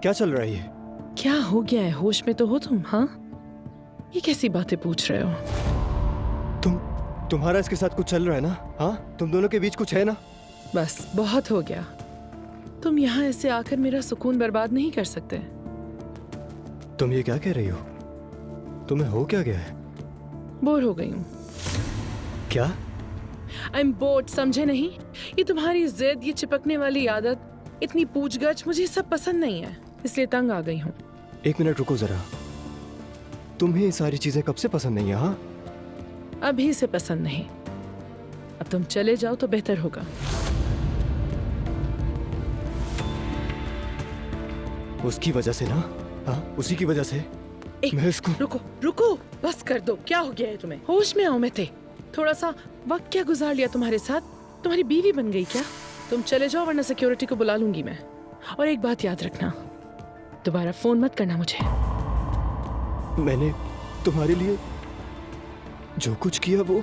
क्या चल रहा है ये? क्या हो गया है? होश में तो हो तुम? हाँ, ये कैसी बातें पूछ रहे हो? तुम्हारा इसके साथ कुछ चल रहा है ना? हाँ, तुम दोनों के बीच कुछ है ना? बस बहुत हो गया। तुम यहाँ ऐसे आकर मेरा सुकून बर्बाद नहीं कर सकते। तुम ये क्या कह रही हो? तुम्हें हो क्या गया है? बोर हो गई हूँ। क्या? आई एम बोर्ड, समझे नहीं? ये तुम्हारी जिद, ये चिपकने वाली आदत, इतनी पूछगछ, मुझे सब पसंद नहीं है, इसलिए तंग आ गई हूँ। एक मिनट रुको जरा। तुम्हें ये सारी चीजें कब से पसंद नहीं है? हाँ, अभी से पसंद नहीं। अब तुम चले जाओ तो बेहतर होगा। उसकी वजह से ना? हाँ, उसी की वजह से मैं इसको... रुको रुको, बस कर दो। क्या हो गया है तुम्हें? होश में आओ। मैं थे थोड़ा सा वक्त क्या गुजार लिया तुम्हारे साथ? तुम्हारी बीवी बन गई क्या? तुम चले जाओ वरना सिक्योरिटी को बुला लूंगी मैं। और एक बात याद रखना, दोबारा फोन मत करना मुझे। मैंने तुम्हारे लिए जो कुछ किया वो